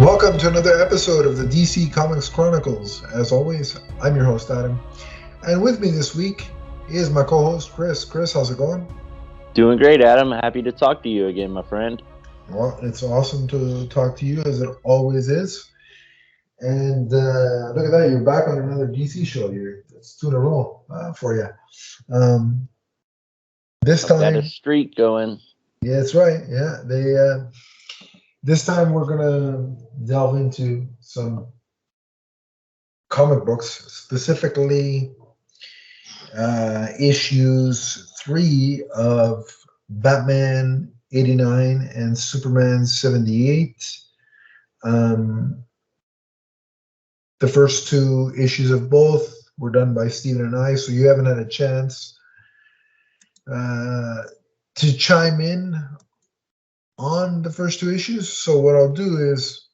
Welcome to another episode of the DC Comics Chronicles. As always, I'm your host, Adam. And with me this week is my co-host, Chris. Chris, how's it going? Doing great, Adam. Happy to talk to you again, my friend. Well, it's awesome to talk to you, as it always is. And look at that, you're back on another DC show. It's two in a row for you. This I've got time, a streak going. yeah, that's right. Yeah, this time we're gonna delve into some comic books, specifically issues 3 of Batman 89 and Superman 78. The first 2 issues of both were done by Stephen and I, so you haven't had a chance to chime in on the first 2 issues. So what I'll do is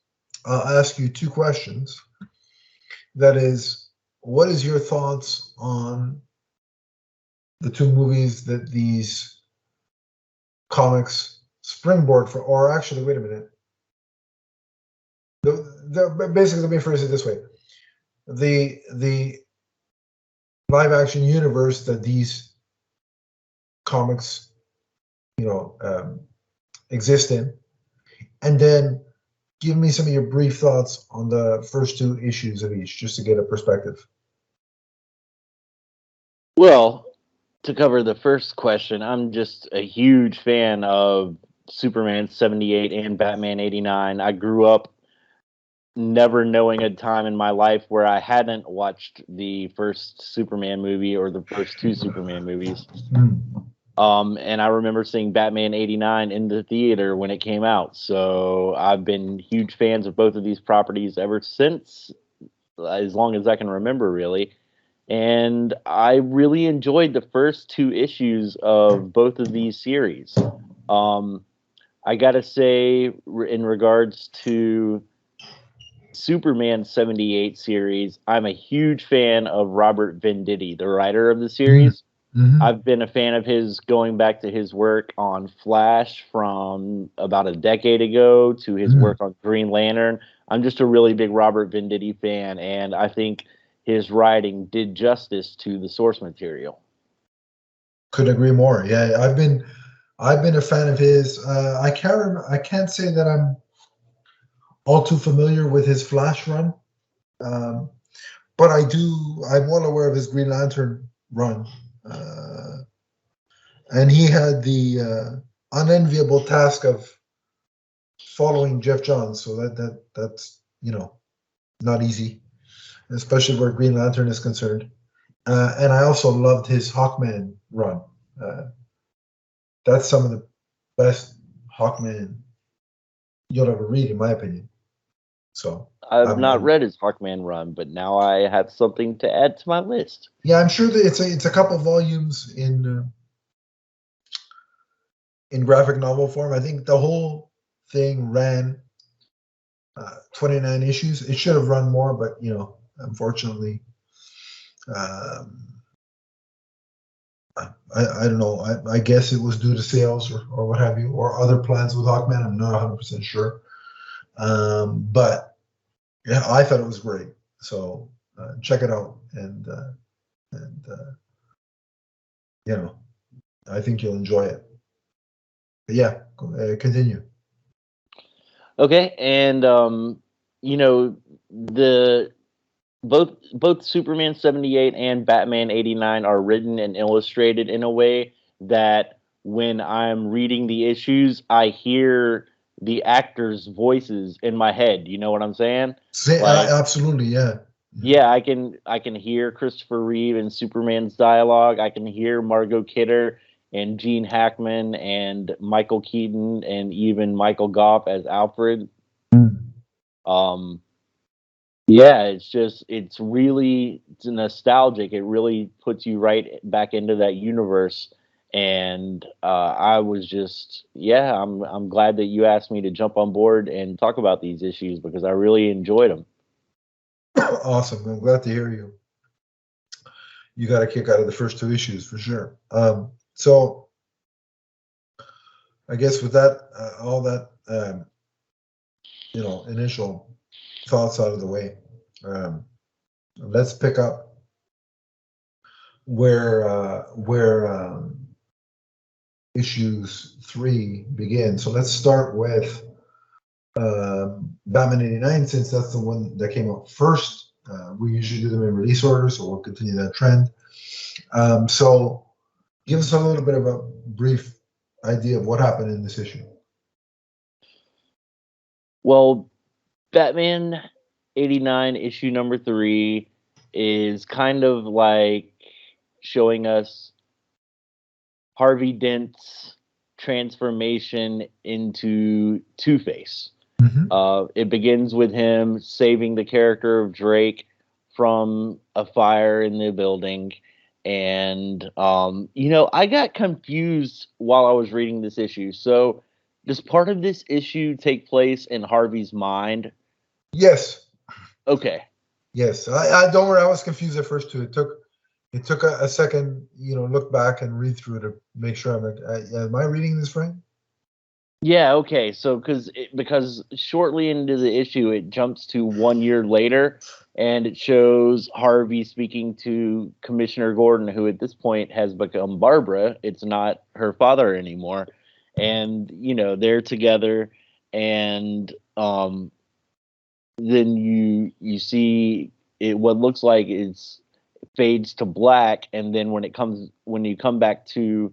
I'll ask you 2 questions. That is, what is your thoughts on the 2 movies that these comics springboard for? Or actually, wait a minute. Basically, let me phrase it this way: the live action universe that these comics, exist in, and then give me some of your brief thoughts on the first 2 issues of each, just to get a perspective. Well, to cover the first question, I'm just a huge fan of Superman 78 and Batman 89. I grew up never knowing a time in my life where I hadn't watched the first Superman movie or the first 2 Superman movies. And I remember seeing Batman 89 in the theater when it came out. So I've been huge fans of both of these properties ever since, as long as I can remember, really. And I really enjoyed the first 2 issues of both of these series. I gotta say, in regards to Superman 78 series, I'm a huge fan of Robert Venditti, the writer of the series. Mm-hmm. I've been a fan of his going back to his work on Flash from about a decade ago to his work on Green Lantern. I'm just a really big Robert Venditti fan, and I think his writing did justice to the source material. Couldn't agree more. Yeah, I've been a fan of his. I can't say that I'm all too familiar with his Flash run, but I'm well aware of his Green Lantern run. And he had the unenviable task of following Jeff Johns, so that's not easy, especially where Green Lantern is concerned. And I also loved his Hawkman run. That's some of the best Hawkman you'll ever read, in my opinion. So I've not read his Hawkman run, but now I have something to add to my list. Yeah, I'm sure that it's a couple volumes in graphic novel form. I think the whole thing ran 29 issues. It should have run more, but unfortunately, I don't know. I guess it was due to sales or what have you, or other plans with Hawkman. I'm not 100% sure. But yeah, I thought it was great. So check it out, and I think you'll enjoy it. But yeah, continue. Okay, and the both Superman 78 and Batman 89 are written and illustrated in a way that when I'm reading the issues, I hear the actors' voices in my head. You know what I'm saying? Absolutely, yeah. Yeah, I can hear Christopher Reeve and Superman's dialogue. I can hear Margot Kidder and Gene Hackman and Michael Keaton and even Michael Goff as Alfred. Yeah, it's really nostalgic. It really puts you right back into that universe. And I was just, I'm glad that you asked me to jump on board and talk about these issues because I really enjoyed them. Awesome. I'm glad to hear you. You got a kick out of the first 2 issues for sure. So I guess with that, all that initial thoughts out of the way. Let's pick up where issues 3 begin. So let's start with Batman 89, since that's the one that came out first. We usually do them in release order, so we'll continue that trend. So give us a little bit of a brief idea of what happened in this issue. Well, Batman 89 issue number 3 is kind of like showing us Harvey Dent's transformation into Two-Face. Mm-hmm. It begins with him saving the character of Drake from a fire in the building. And, I got confused while I was reading this issue. So, does part of this issue take place in Harvey's mind? Yes. Okay. Yes. I don't worry. I was confused at first too. It took a second, look back and read through it to make sure I'm like, am I reading this right? Yeah, okay. So because shortly into the issue it jumps to 1 year later and it shows Harvey speaking to Commissioner Gordon, who at this point has become Barbara. It's not her father anymore. And they're together, and then you see it, what looks like it's fades to black, and then when you come back to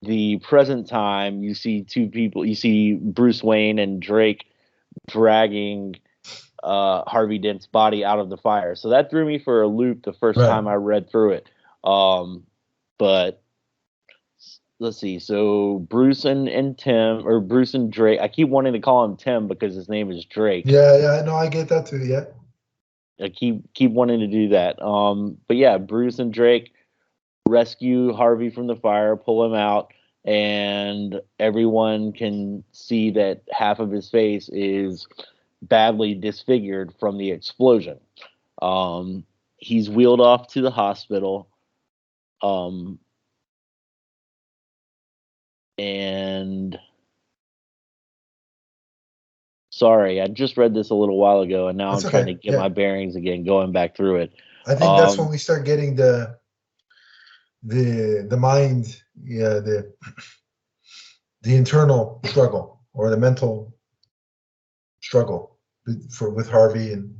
the present time, you see two people. You see Bruce Wayne and Drake dragging Harvey Dent's body out of the fire. So that threw me for a loop the first time I read through it. But let's see. So Bruce and Tim, or Bruce and Drake. I keep wanting to call him Tim because his name is Drake. Yeah, no, I get that too. Yeah. I keep wanting to do that. But yeah, Bruce and Drake rescue Harvey from the fire, pull him out, and everyone can see that half of his face is badly disfigured from the explosion. He's wheeled off to the hospital. And sorry, I just read this a little while ago, and now I'm trying to get my bearings again, going back through it. I think that's when we start getting the mind, the internal struggle or the mental struggle with Harvey, and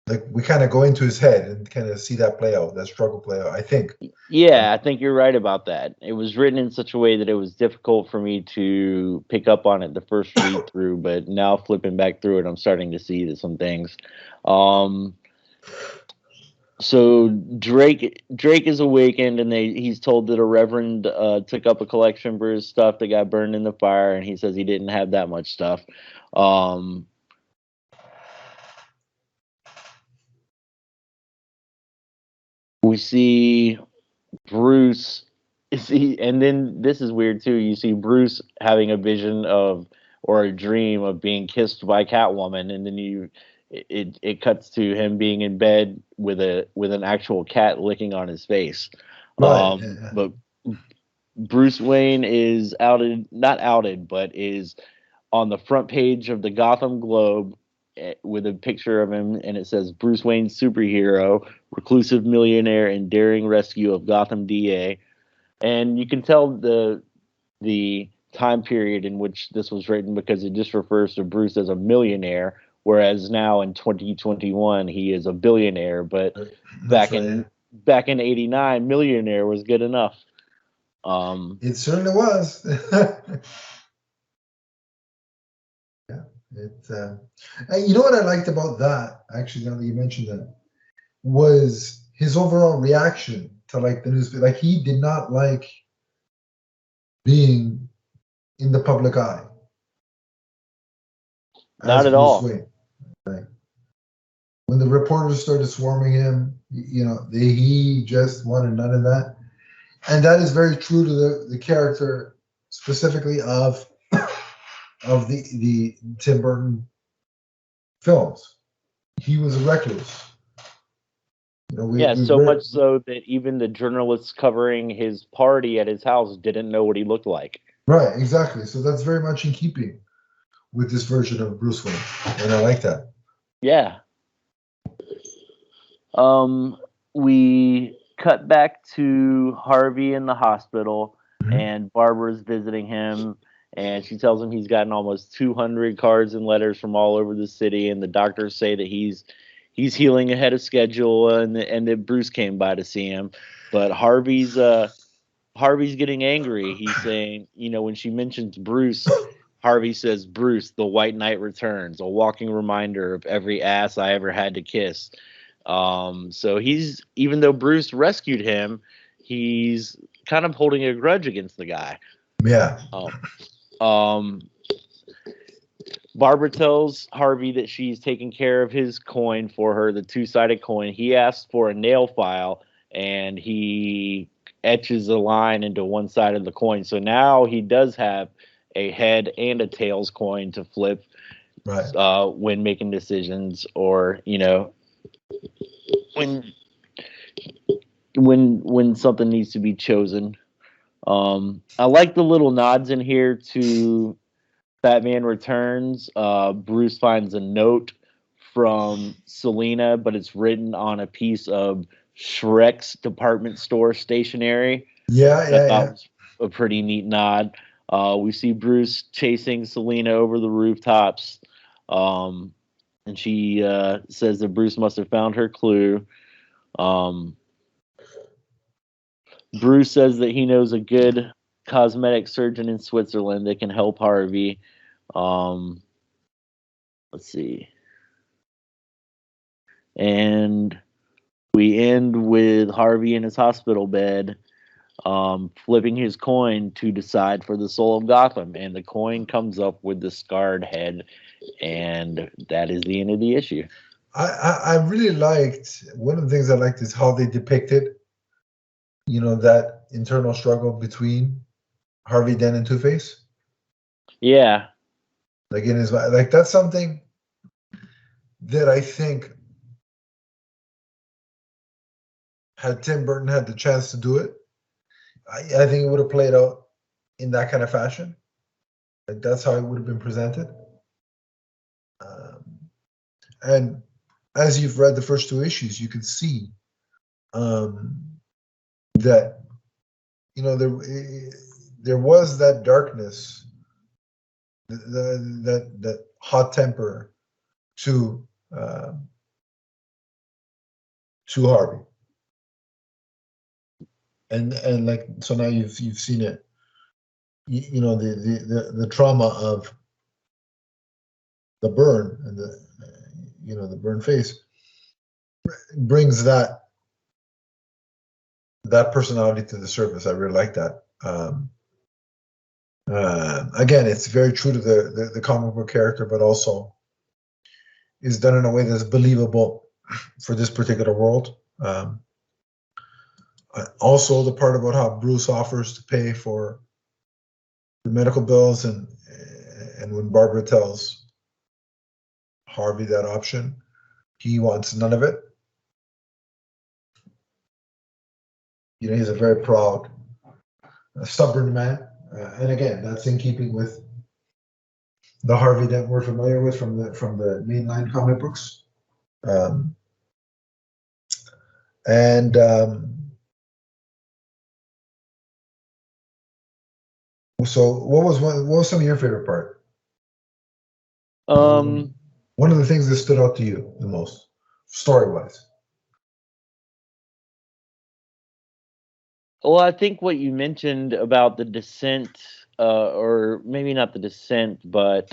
like we kind of go into his head and kind of see that play out, that struggle play out, I think. Yeah, I think you're right about that. It was written in such a way that it was difficult for me to pick up on it the first read through, but now flipping back through it, I'm starting to see some things. So Drake is awakened, and he's told that a reverend took up a collection for his stuff that got burned in the fire, and he says he didn't have that much stuff. We see Bruce, and then this is weird too. You see Bruce having a vision of, or a dream of, being kissed by Catwoman, and then it cuts to him being in bed with an actual cat licking on his face. Right. But Bruce Wayne is not outed, but is on the front page of the Gotham Globe with a picture of him, and it says Bruce Wayne superhero, reclusive millionaire, and daring rescue of Gotham DA. And you can tell the time period in which this was written, because it just refers to Bruce as a millionaire, whereas now in 2021 he is a billionaire. But back in 89, millionaire was good enough. It certainly was. Yeah, you know what I liked about that, actually, now that you mentioned that, was his overall reaction to like the news. Like, he did not like being in the public eye. Not at all. Wayne. Right. When the reporters started swarming him, he just wanted none of that. And that is very true to the character, specifically of the Tim Burton films. He was a recluse. So much so that even the journalists covering his party at his house didn't know what he looked like. Right, exactly. So that's very much in keeping with this version of Bruce Wayne, and I like that. Yeah. We cut back to Harvey in the hospital, and Barbara's visiting him, and she tells him he's gotten almost 200 cards and letters from all over the city, and the doctors say that he's healing ahead of schedule, and that Bruce came by to see him, but Harvey's getting angry. He's saying, when she mentions Bruce, Harvey says, "Bruce, the White Knight returns, a walking reminder of every ass I ever had to kiss." So even though Bruce rescued him, he's kind of holding a grudge against the guy. Yeah. Barbara tells Harvey that she's taking care of his coin for her, the two-sided coin. He asks for a nail file, and he etches a line into one side of the coin. So now he does have a head and a tails coin to flip, right, when making decisions, or when something needs to be chosen. I like the little nods in here to Batman Returns. Bruce finds a note from Selina, but it's written on a piece of Shrek's department store stationery. Yeah, I thought was a pretty neat nod. We see Bruce chasing Selina over the rooftops, and she says that Bruce must have found her clue. Bruce says that he knows a good cosmetic surgeon in Switzerland that can help Harvey. Let's see. And we end with Harvey in his hospital bed, flipping his coin to decide for the soul of Gotham. And the coin comes up with the scarred head. And that is the end of the issue. I really liked, one of the things I liked is how they depicted, that internal struggle between Harvey Dent and Two-Face. Yeah. Like in his, like that's something that I think had Tim Burton had the chance to do it, I think it would have played out in that kind of fashion. Like that's how it would have been presented. And as you've read the first two issues, you can see that there was that darkness, that hot temper to Harvey, and like so now you've seen it. The trauma of the burn and the burn face brings that personality to the surface. I really like that. Again, it's very true to the comic book character, but also is done in a way that's believable for this particular world. Also, the part about how Bruce offers to pay for the medical bills, and when Barbara tells Harvey that option, he wants none of it. He's a very proud, stubborn man, and again, that's in keeping with the Harvey Dent we're familiar with from the mainline comic books. So what was some of your favorite part? One of the things that stood out to you the most, story-wise. Well, I think what you mentioned about the descent, or maybe not the descent, but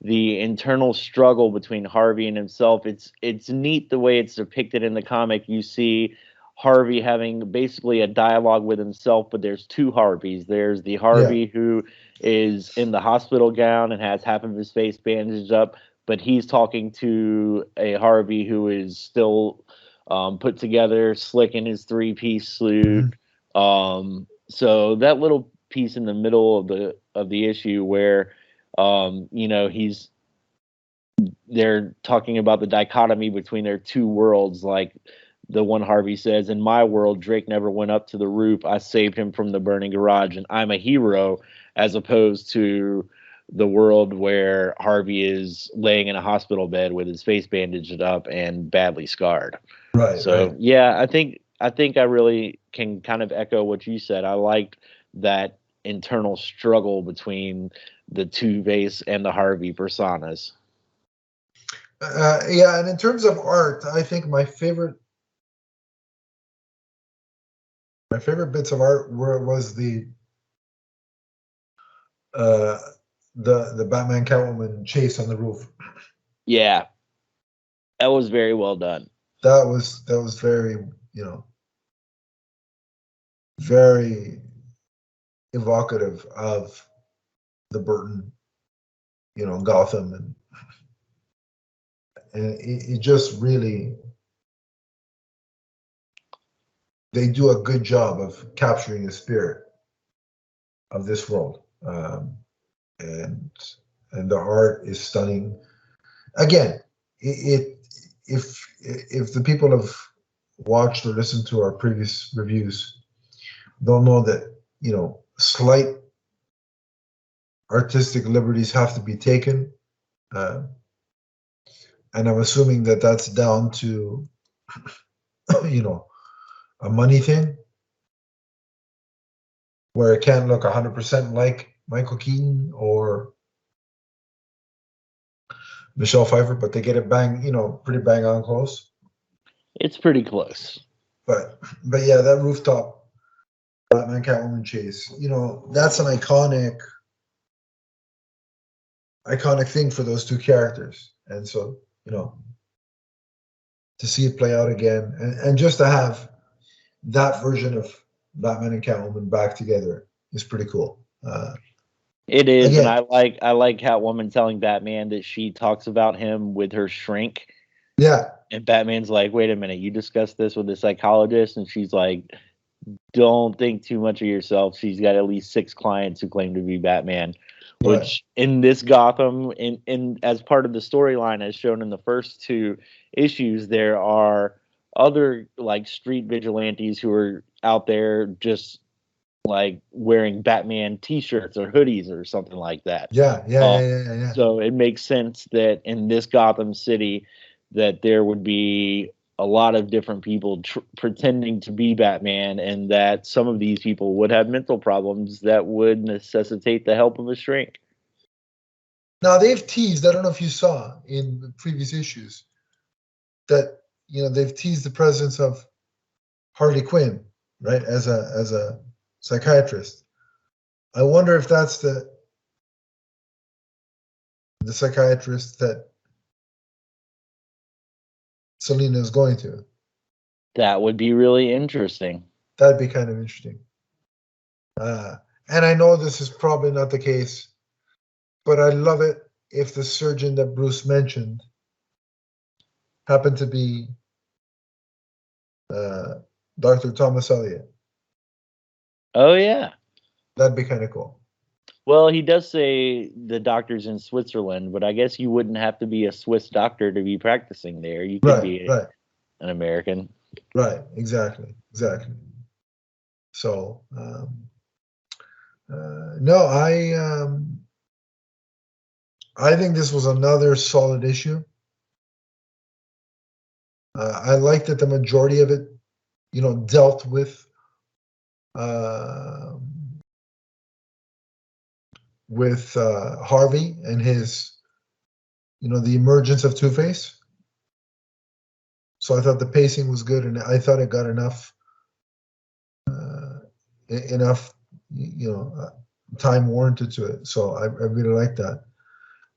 the internal struggle between Harvey and himself. It's neat the way it's depicted in the comic. You see Harvey having basically a dialogue with himself, but there's two Harveys. There's the Harvey who is in the hospital gown and has half of his face bandaged up, but he's talking to a Harvey who is still put together, slick in his three-piece suit. So that little piece in the middle of the issue where they're talking about the dichotomy between their two worlds. Like the one Harvey says, "In my world, Drake never went up to the roof. I saved him from the burning garage, and I'm a hero," as opposed to the world where Harvey is laying in a hospital bed with his face bandaged up and badly scarred. Right, So right. yeah, I think I really can kind of echo what you said. I liked that internal struggle between the Two-Face and the Harvey personas. Yeah, and in terms of art, I think my favorite bits of art was uh, the Batman Catwoman chase on the roof. Yeah, that was very well done. That was very, very evocative of the Burton, Gotham, and it just really, they do a good job of capturing the spirit of this world, and the art is stunning. Again, it if the people have watched or listened to our previous reviews, they'll know that slight artistic liberties have to be taken, uh, and I'm assuming that that's down to you know a money thing where it can't look 100% like Michael Keaton or Michelle Pfeiffer, but they get it pretty bang on close. It's pretty close. But yeah, that rooftop Batman Catwoman chase, that's an iconic thing for those two characters. And so, to see it play out again and just to have that version of Batman and Catwoman back together is pretty cool. It is, and Again, I like Catwoman telling Batman that she talks about him with her shrink, yeah, and Batman's like, "Wait a minute, you discussed this with a psychologist?" And she's like, "Don't think too much of yourself. She's got at least 6 clients who claim to be Batman." right, Which in this Gotham, in as part of the storyline, as shown in the first 2 issues, there are other like street vigilantes who are out there just like wearing Batman T-shirts or hoodies or something like that. yeah, yeah, Uh, yeah, yeah, yeah, yeah. so it makes sense that in this Gotham City, that there would be a lot of different people pretending to be Batman, and that some of these people would have mental problems that would necessitate the help of a shrink. Now they've teased. I don't know if you saw in the previous issues that they've teased the presence of Harley Quinn, right, as a psychiatrist. I wonder if that's the psychiatrist that Selina is going to. That would be really interesting. That'd be kind of interesting. Uh, and I know this is probably not the case, but I love it if the surgeon that Bruce mentioned happened to be uh, Dr. Thomas Elliot. Oh yeah. That'd be kind of cool. Well, he does say the doctor's in Switzerland, but I guess you wouldn't have to be a Swiss doctor to be practicing there. You could Right, be right, an American. right. Exactly, exactly. So, no, I think this was another solid issue. I like that the majority of it, dealt uh, with Harvey and his, the emergence of Two-Face. So I thought the pacing was good, and I thought it got enough, time warranted to it. So I really like that.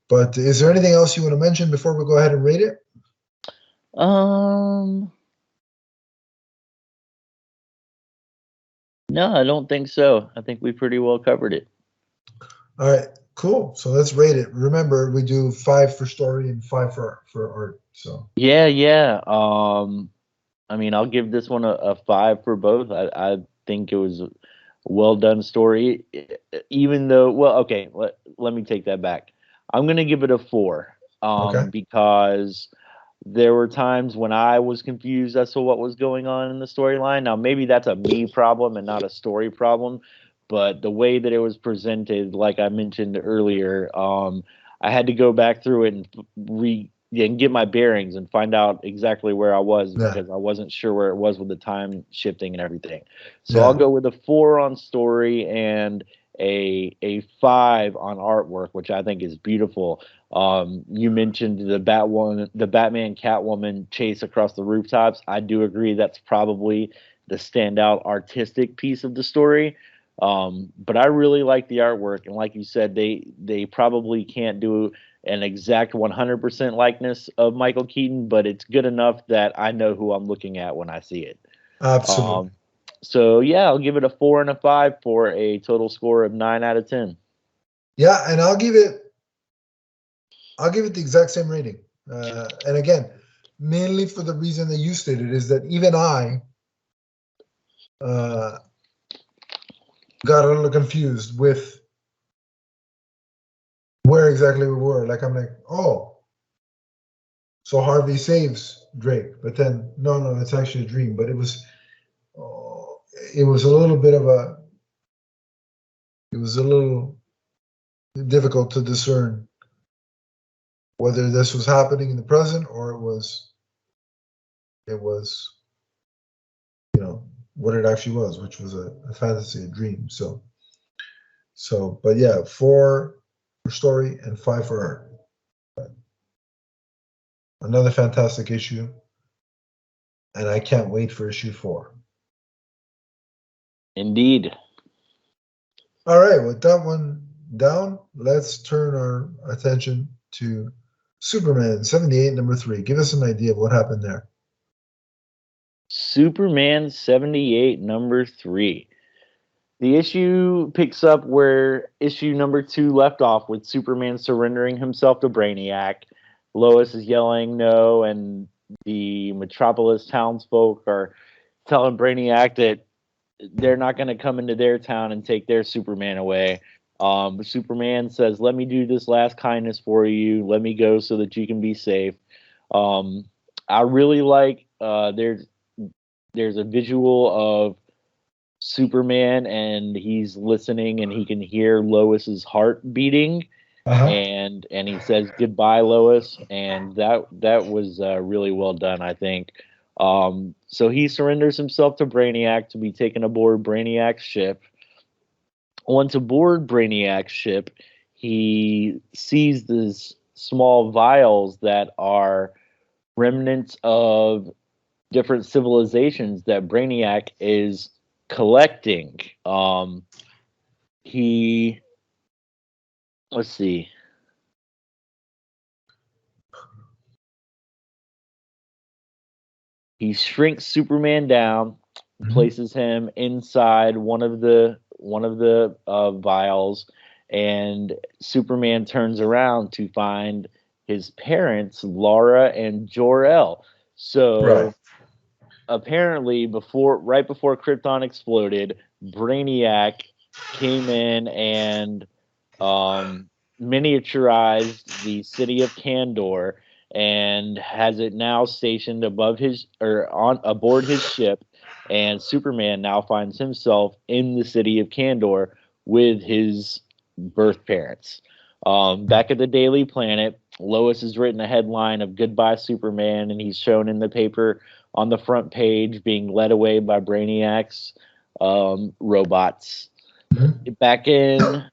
But is there anything else you want to mention before we go ahead and rate it? Um, no, I don't think so. I think we pretty well covered it. All right, cool. So let's rate it. Remember, we do 5 for story and 5 for art. So Yeah, yeah. I mean, I'll give this one a 5 for both. I think it was a well done story, even though, well, okay, let me take that back. I'm gonna give it a 4, okay, because there were times when I was confused as to what was going on in the storyline. Now, maybe that's a me problem and not a story problem, but the way that it was presented, like I mentioned earlier, I had to go back through it and get my bearings and find out exactly where I was Yeah, because I wasn't sure where it was with the time shifting and everything. So I'll yeah, go with a 4 on story and a 5 on artwork, which I think is beautiful. You mentioned the Batman Catwoman chase across the rooftops. I do agree that's probably the standout artistic piece of the story. But I really like the artwork, and like you said, they probably can't do an exact 100% likeness of Michael Keaton, but it's good enough that I know who I'm looking at when I see it. absolutely. Um, so yeah, I'll give it a 4 and a 5 for a total score of 9 out of 10. Yeah, and I'll give it the exact same rating. And again, mainly for the reason that you stated is that even I uh, got a little confused with where exactly we were. Like I'm like, oh, so Harvey saves Drake, but then no, it's actually a dream. But oh, it was a little bit of it was a little difficult to discern whether this was happening in the present or it was what it actually was, which was a fantasy, a dream. But yeah, 4 for story and 5 for art. Another fantastic issue, and I can't wait for issue 4. Indeed. All right, with that one down, let's turn our attention to Superman 78, number 3. Give us an idea of what happened there. Superman 78, number 3. The issue picks up where issue number 2 left off with Superman surrendering himself to Brainiac. Lois is yelling no, and the Metropolis townsfolk are telling Brainiac that they're not going to come into their town and take their Superman away. But Superman says, "Let me do this last kindness for you. Let me go so that you can be safe." Um, I really like there's a visual of Superman and he's listening and he can hear Lois's heart beating, Uh-huh. and he says goodbye Lois, and that was really well done, I think. So he surrenders himself to Brainiac to be taken aboard Brainiac's ship. Once aboard Brainiac's ship, he sees these small vials that are remnants of different civilizations that Brainiac is collecting. He let's see. He shrinks Superman down, Mhm. places him inside one of the vials, and Superman turns around to find his parents, Laura and Jor-El. Right. So apparently, right before Krypton exploded, Brainiac came in and um, miniaturized the city of Kandor and has it now stationed above his or on aboard his ship. And Superman now finds himself in the city of Kandor with his birth parents. Back at the Daily Planet, Lois has written a headline of "Goodbye, Superman," and he's shown in the paper on the front page being led away by Brainiac's robots. Mhm. Back in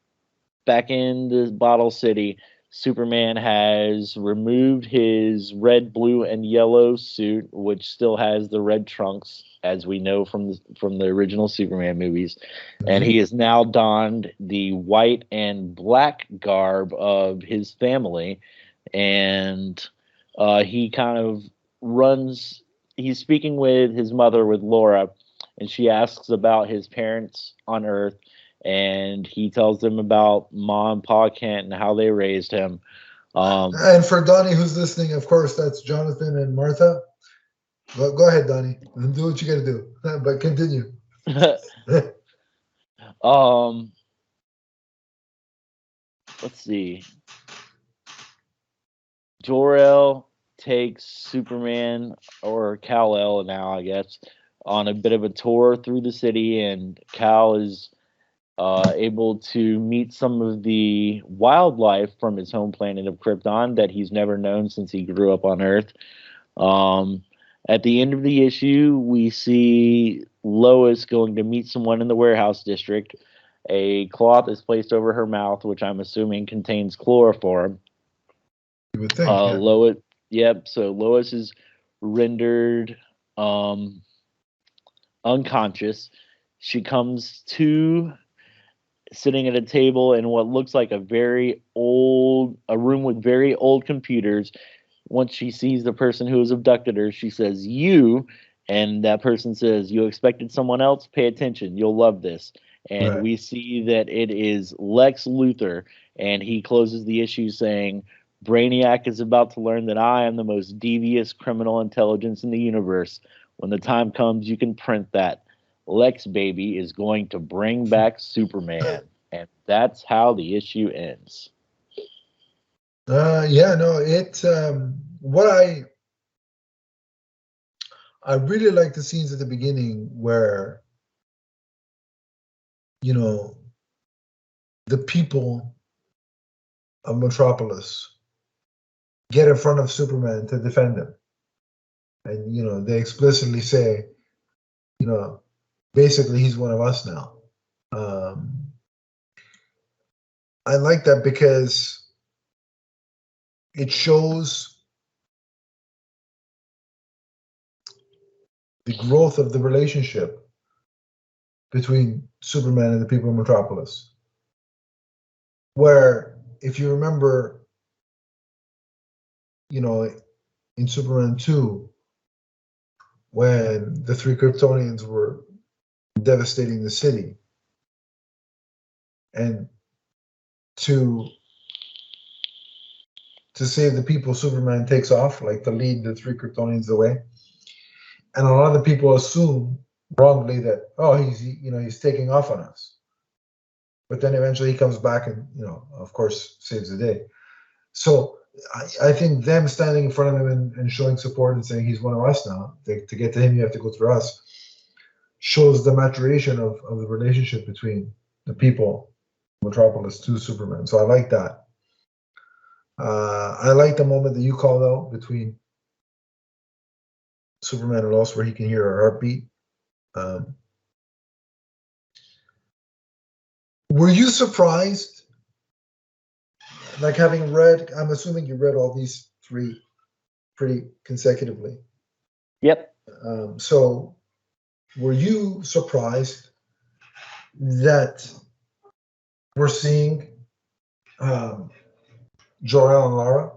back in the Bottle City, Superman has removed his red, blue, and yellow suit, which still has the red trunks, as we know from the original Superman movies, and he Mhm. has now donned the white and black garb of his family, and he kind of runs. He's speaking with his mother, with Laura, and she asks about his parents on Earth, and he tells them about Mom and Pa Kent and how they raised him. Um, And for Donnie, who's listening, of course, that's Jonathan and Martha. Go ahead, Donnie. Do what you got to do. But continue. um, let's see. Jor-El takes Superman, or Kal-El now, I guess, on a bit of a tour through the city, and Kal is able to meet some of the wildlife from his home planet of Krypton that he's never known since he grew up on Earth. Um, at the end of the issue, we see Lois going to meet someone in the warehouse district. A cloth is placed over her mouth, which I'm assuming contains chloroform. You would think, yeah. Lois, yep. So Lois is rendered unconscious. She comes to sitting at a table in what looks like a room with very old computers. Once she sees the person who has abducted her, she says, "You," and that person says, "You expected someone else? Pay attention. You'll love this." And Right. we see that it is Lex Luthor, and he closes the issue saying, "Brainiac is about to learn that I am the most devious criminal intelligence in the universe. When the time comes, you can print that. Lex baby is going to bring back Superman." And that's how the issue ends. Yeah, no, what I really like the scenes at the beginning where, you know, the people of Metropolis get in front of Superman to defend him. And, they explicitly say, basically he's one of us now. I like that because it shows the growth of the relationship between Superman and the people of Metropolis. Where, if you remember, in Superman 2, when the three Kryptonians were devastating the city, and to save the people, Superman takes off, like to lead the three Kryptonians away. And a lot of people assume wrongly that, oh, he's taking off on us. But then eventually he comes back and, of course, saves the day. So I think them standing in front of him and showing support and saying he's one of us now, to get to him, you have to go through us, shows the maturation of the relationship between the people, Metropolis, to Superman. So I like that. I like the moment that you called out between Superman and Lois, where he can hear her heartbeat. Were you surprised, like having read, I'm assuming you read all these three pretty consecutively. Yep. So were you surprised that we're seeing Jor-El and Lara?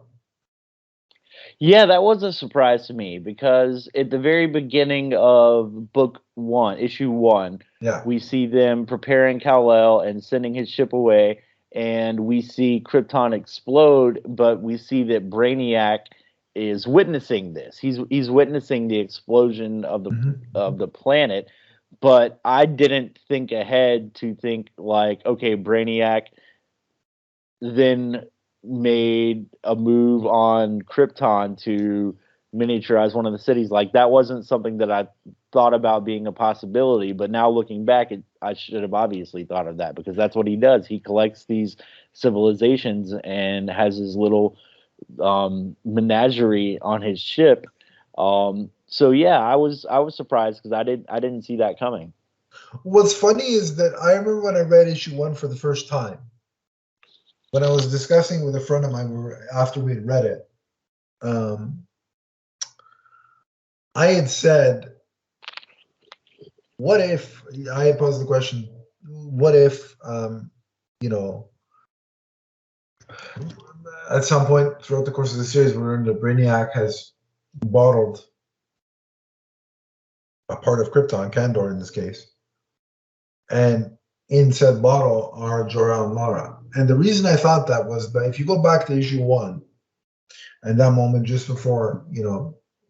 Yeah, that was a surprise to me because at the very beginning of book 1, issue 1, Yeah. we see them preparing Kal-El and sending his ship away, and we see Krypton explode, but we see that Brainiac is witnessing this. He's witnessing the explosion of the planet, but I didn't think ahead to think like, okay, Brainiac then made a move on Krypton to miniaturize one of the cities. Like that wasn't something that I thought about being a possibility, but now looking back, I should have obviously thought of that because that's what he does. He collects these civilizations and has his little menagerie on his ship. So yeah, I was surprised because I didn't see that coming. What's funny is that I remember when I read issue 1 for the first time, when I was discussing with a friend of mine after we had read it, I had said, what if, I had posed the question, what if, at some point throughout the course of the series, where the Brainiac has bottled a part of Krypton, Kandor in this case, and in said bottle are Jor-El and Lara. And the reason I thought that was that if you go back to issue 1, and that moment just before,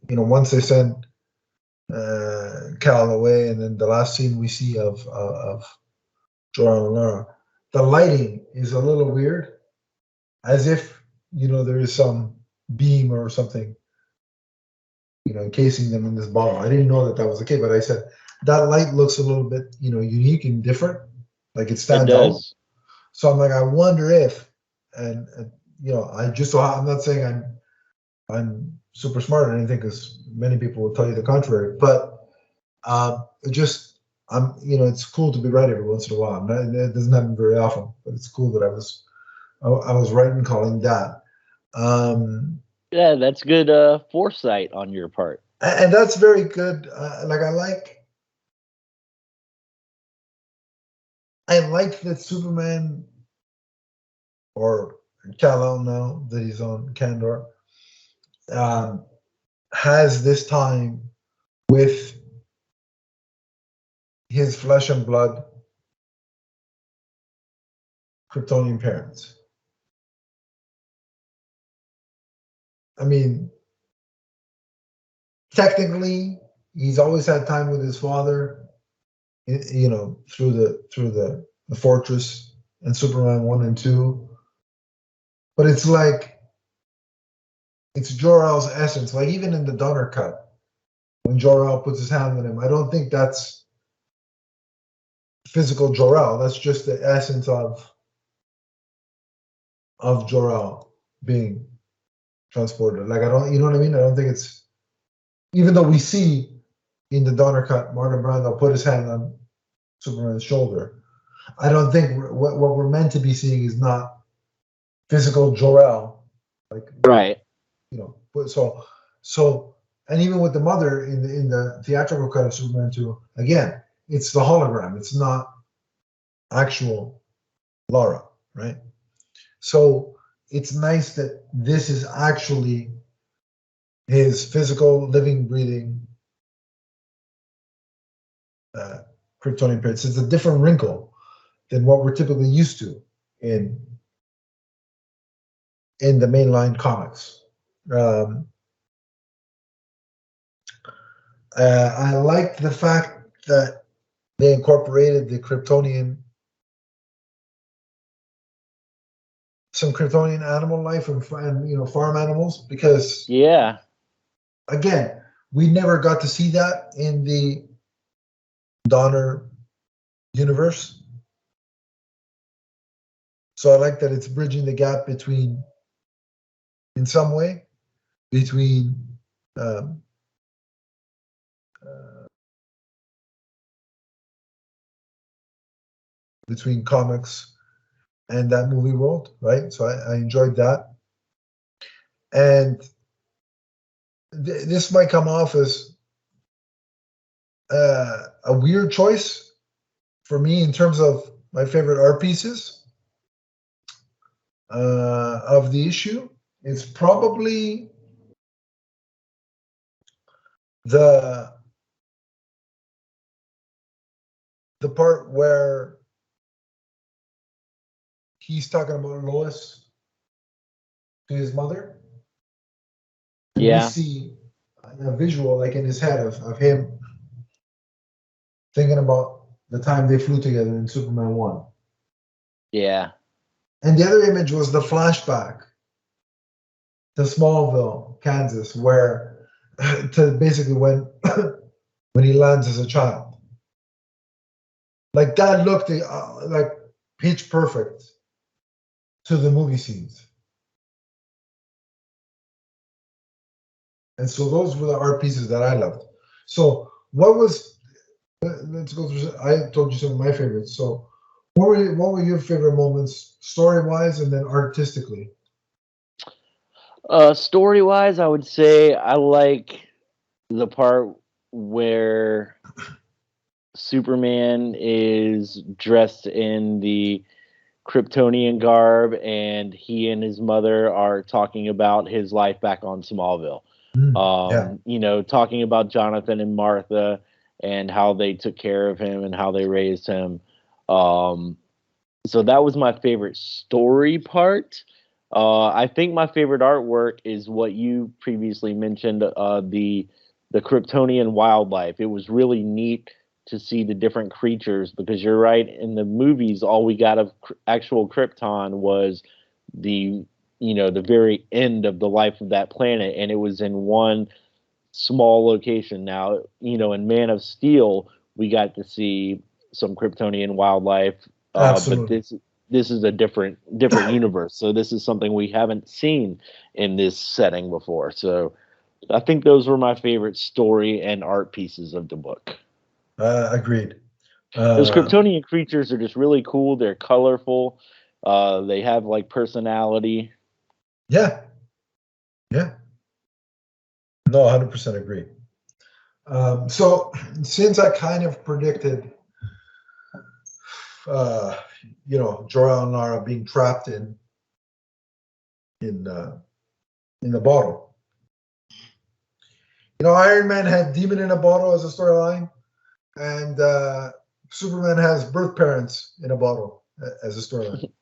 once they send Kal away, and then the last scene we see of Jor-El and Lara, the lighting is a little weird, as if there is some beam or something encasing them in this bottle. I didn't know that was the case, but I said that light looks a little bit unique and different. Like it It stands out. does. So I'm like, I wonder if, and you know, I'm not saying I'm super smart or anything, because many people will tell you the contrary. But it just, you know, it's cool to be right every once in a while. It doesn't happen very often, but it's cool that I was right in calling that. Yeah, that's good foresight on your part. And that's very good. Like I like that Superman, or Kal-El now that he's on Kandor, um, has this time with his flesh and blood Kryptonian parents. I mean, technically, he's always had time with his father, you know, through the fortress and Superman 1 and 2. But it's like it's Jor-El's essence. Like even in the Donner cut, when Jor-El puts his hand on him, I don't think that's physical Jor-El. That's just the essence of Jor-El being transported. Like I don't, you know what I mean? I don't think it's, even though we see in the Donner cut Marlon Brando put his hand on Superman's shoulder. I don't think what we're meant to be seeing is not physical Jor-El, like, Right. you know. But so, and even with the mother in the theatrical cut of Superman 2, again, it's the hologram. It's not actual Laura, right? So it's nice that this is actually his physical, living, breathing uh, Kryptonian parents. It's a different wrinkle than what we're typically used to in the mainline comics. Um, I liked the fact that they incorporated some Kryptonian animal life and you know, farm animals, because Yeah. again, we never got to see that in the Donner universe. So I like that it's bridging the gap between, in some way, between um, uh, between comics and that movie world, right? So I enjoyed that, and this might come off as a weird choice for me in terms of my favorite art pieces of the issue. It's probably the part where he's talking about Lois to his mother, and we Yeah. see a visual like in his head of him thinking about the time they flew together in Superman 1. Yeah. And the other image was the flashback to Smallville, Kansas, where to basically when when he lands as a child. Like that looked like pitch perfect to the movie scenes. And so those were the art pieces that I loved. So what was, let's go through, I told you some of my favorites. So what were your favorite moments, story wise and then artistically? Story wise, I would say I like the part where Superman is dressed in the Kryptonian garb and he and his mother are talking about his life back on Smallville. Yeah. You know, talking about Jonathan and Martha and how they took care of him and how they raised him. Um, so that was my favorite story part. I think my favorite artwork is what you previously mentioned, the Kryptonian wildlife. It was really neat to see the different creatures because you're right. In the movies, all we got of actual Krypton was the the very end of the life of that planet, and it was in one small location. Now, in Man of Steel, we got to see some Kryptonian wildlife But Absolutely. this is a different universe. So this is something we haven't seen in this setting before. So I think those were my favorite story and art pieces of the book. Agreed. Those Kryptonian creatures are just really cool. They're colorful. They have like personality. Yeah. Yeah. No, 100% agree. So since I kind of predicted, Jor-El and Lara being trapped in the bottle. Iron Man had Demon in a Bottle as a storyline, and Superman has Birth Parents in a Bottle as a storyline.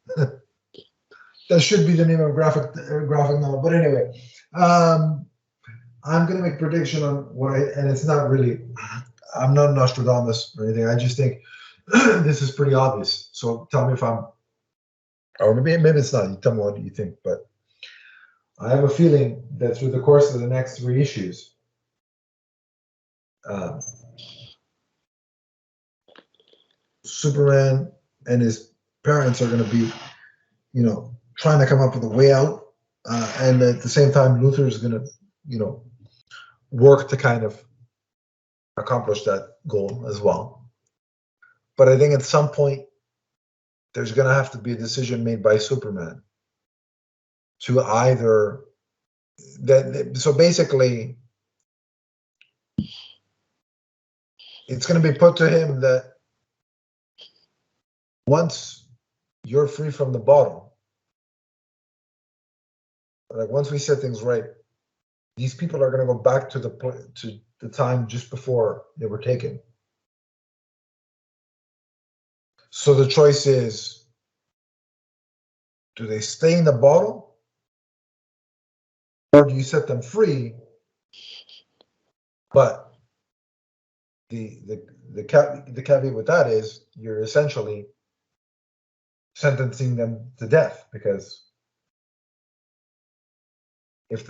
That should be the name of a graphic novel. But anyway, I'm going to make a prediction on and it's not really, I'm not Nostradamus or anything. I just think this is pretty obvious. So tell me if I'm, or maybe it's not. You tell me what you think. But I have a feeling that through the course of the next 3 issues, Superman and his parents are going to be, trying to come up with a way out. And at the same time, Luther is going to, work to kind of accomplish that goal as well. But I think at some point, there's going to have to be a decision made by Superman to either so basically it's going to be put to him that once you're free from the bottle, like once we set things right, these people are going to go back to the time just before they were taken. So the choice is, do they stay in the bottle or do you set them free? But the caveat with that is you're essentially sentencing them to death, because if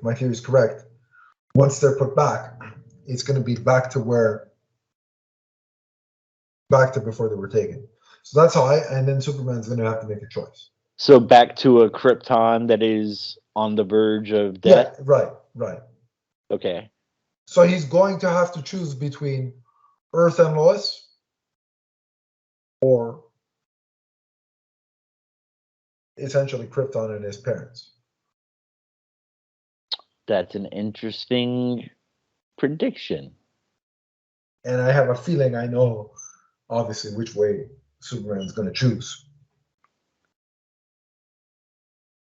my theory is correct, once they're put back, it's going to be back to before they were taken. So that's how and then Superman's going to have to make a choice. So back to a Krypton that is on the verge of death? Yeah, right. Okay. So he's going to have to choose between Earth and Lois or essentially Krypton and his parents. That's an interesting prediction. And I have a feeling I know, obviously, which way Superman's going to choose.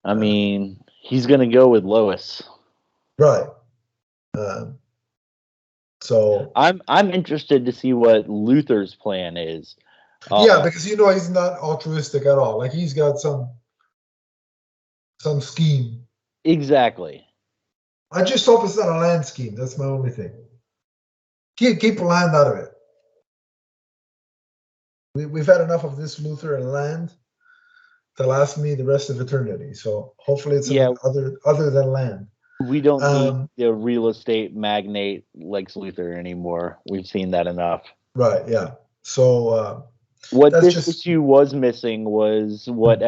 I mean, he's going to go with Lois. Right. So I'm interested to see what Luther's plan is. Yeah, because he's not altruistic at all. Like he's got some scheme. Exactly. I just hope it's not a land scheme. That's my only thing. Keep land out of it. We've had enough of this Luther and land to last me the rest of eternity. So hopefully it's something other than land. We don't need the real estate magnate Lex Luthor anymore. We've seen that enough. Right. Yeah. So what this issue was missing was what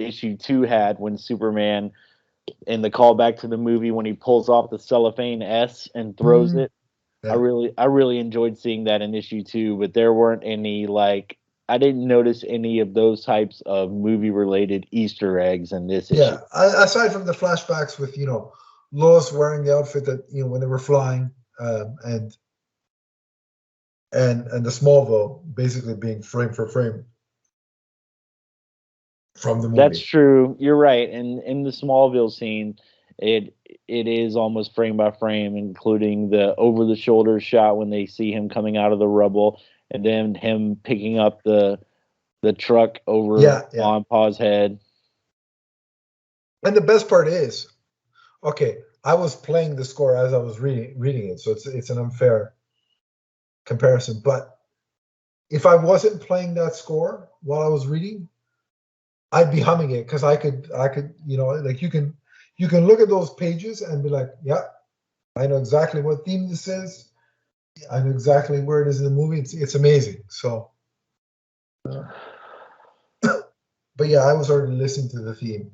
issue 2 had when Superman, in the callback to the movie, when he pulls off the cellophane S and throws it. Yeah. I really enjoyed seeing that in issue 2, but there weren't any I didn't notice any of those types of movie related Easter eggs in this issue. Yeah, aside from the flashbacks with Lois wearing the outfit that when they were flying, and the Smallville basically being frame for frame from the movie. That's true. You're right. And in the Smallville scene, it is almost frame by frame, including the over the shoulder shot when they see him coming out of the rubble, and then him picking up the truck over on Pa's head. And the best part is, okay, I was playing the score as I was reading it, so it's an unfair comparison. But if I wasn't playing that score while I was reading, I'd be humming it, because I could like you can look at those pages and be like, yeah, I know exactly what theme this is. I know exactly where it is in the movie. It's amazing. So But yeah, I was already listening to the theme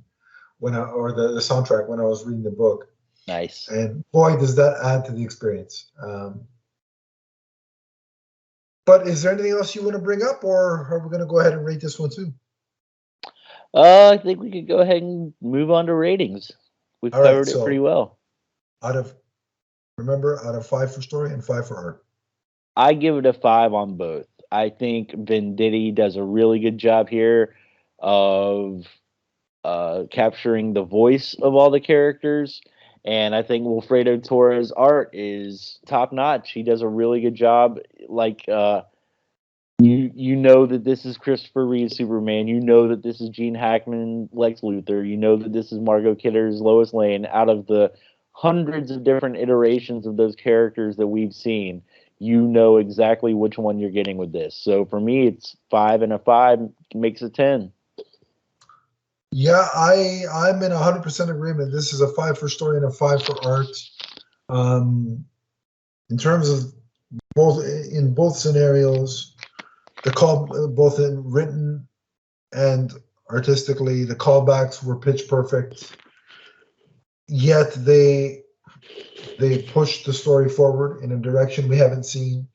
or the soundtrack when I was reading the book. Nice. And boy, does that add to the experience. But is there anything else you want to bring up, or are we going to go ahead and rate this one too? I think we could go ahead and move on to ratings. We've covered it pretty well. Out of 5 for story and 5 for art. I give it a 5 on both. I think Venditti does a really good job here of capturing the voice of all the characters. And I think Wilfredo Torres' art is top notch. He does a really good job. Like you know that this is Christopher Reeve Superman. You know that this is Gene Hackman Lex Luthor. You know that this is Margot Kidder's Lois Lane. Out of the hundreds of different iterations of those characters that we've seen, you know exactly which one you're getting with this. So for me, it's 5 and a 5 makes it 10. Yeah, I'm in 100% agreement. This is a 5 for story and a 5 for art. In terms of both scenarios, both in written and artistically, the callbacks were pitch perfect. Yet they pushed the story forward in a direction we haven't seen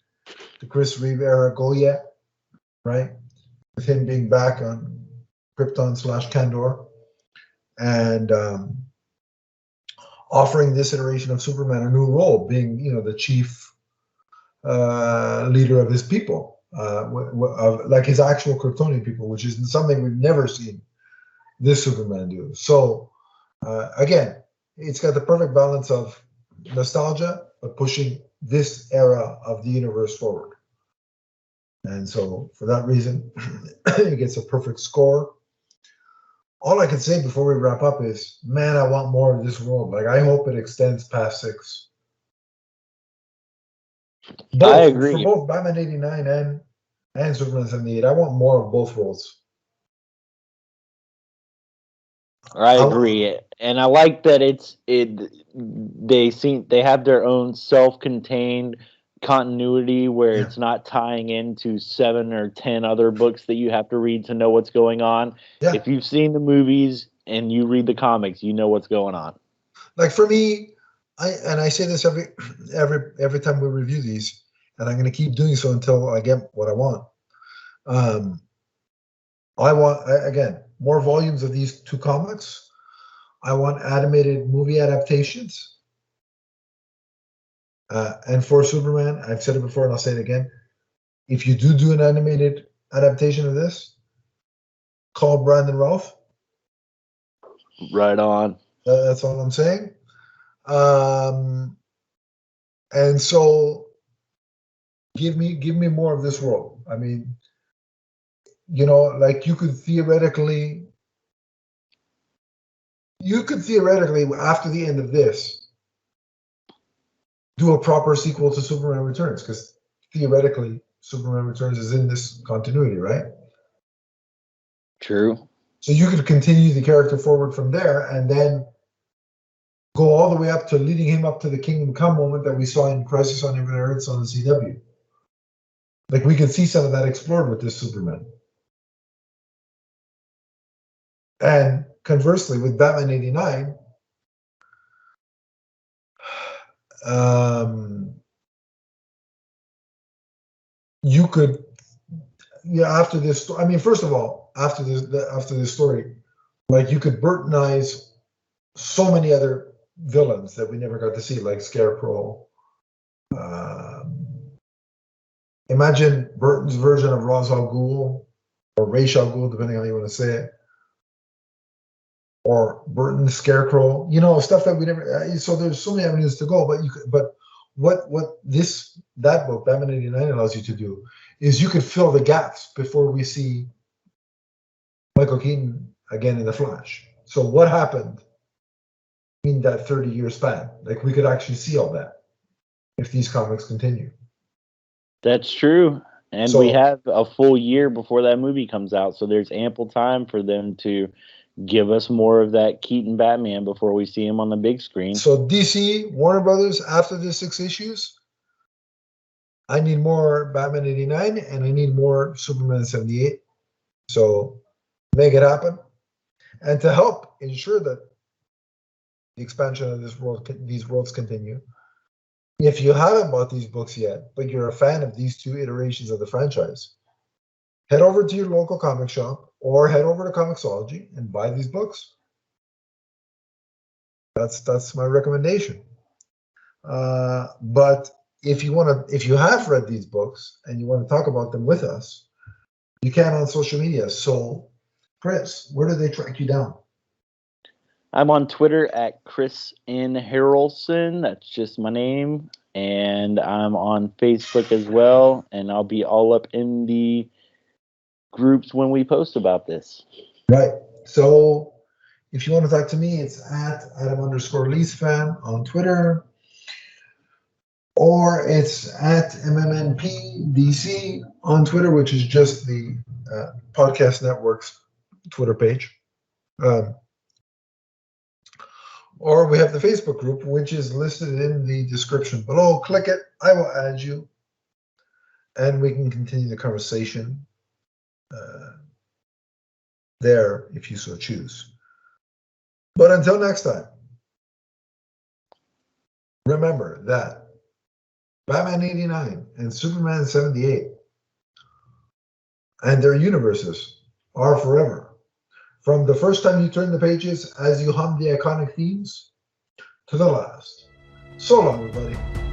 the Chris Reeve era go yet, right? With him being back on Krypton/Kandor, and offering this iteration of Superman a new role, being the chief leader of his people, like his actual Kryptonian people, which is something we've never seen this Superman do. So again, it's got the perfect balance of nostalgia, but pushing this era of the universe forward. And so for that reason, it gets a perfect score. All I can say before we wrap up is, man, I want more of this world. Like, I hope it extends past 6. I agree. For both Batman 89 and Superman 78, I want more of both worlds. I agree, and I like that they have their own self-contained continuity where it's not tying into 7 or 10 other books that you have to read to know what's going on. Yeah. If you've seen the movies and you read the comics, you know what's going on. Like for me, I say this every time we review these, and I'm going to keep doing so until I get what I want. I want, again, more volumes of these 2 comics. I want animated movie adaptations. And for Superman, I've said it before and I'll say it again. If you do an animated adaptation of this, call Brandon Routh. Right on. That's all I'm saying. And so give me more of this world. I mean, like you could theoretically after the end of this do a proper sequel to Superman Returns, because theoretically Superman Returns is in this continuity, right? True. So you could continue the character forward from there and then go all the way up to leading him up to the Kingdom Come moment that we saw in Crisis on Infinite Earths on the CW. Like, we can see some of that explored with this Superman. And conversely, with Batman 89, you could, after this, I mean, first of all, after this story, like, you could Burtonize so many other villains that we never got to see, like Scarecrow. Imagine Burton's version of Ra's al Ghul, or Ra's al Ghul, depending on how you want to say it, or Burton's Scarecrow. Stuff that we never. So there's so many avenues to go, but what that book, Batman 89, allows you to do is you could fill the gaps before we see Michael Keaton again in the Flash. So what happened in that 30-year span? Like, we could actually see all that if these comics continue. That's true. And we have a full year before that movie comes out, so there's ample time for them to give us more of that Keaton Batman before we see him on the big screen. So DC, Warner Brothers, after the 6 issues, I need more Batman 89 and I need more Superman 78. So make it happen. And to help ensure that the expansion of these worlds continue, if you haven't bought these books yet, but you're a fan of these 2 iterations of the franchise, head over to your local comic shop or head over to Comixology and buy these books. That's my recommendation. But if you have read these books and you want to talk about them with us, you can on social media. So, Chris, where do they track you down? I'm on Twitter at Chris N. Harrelson. That's just my name. And I'm on Facebook as well. And I'll be all up in the groups when we post about this. Right. So if you want to talk to me, it's at Adam_LeaseFan on Twitter. Or it's at MMNPDC on Twitter, which is just the podcast network's Twitter page. Or we have the Facebook group, which is listed in the description below. Click it. I will add you. And we can continue the conversation there if you so choose. But until next time, remember that Batman 89 and Superman 78 and their universes are forever. From the first time you turn the pages as you hum the iconic themes to the last. So long, everybody.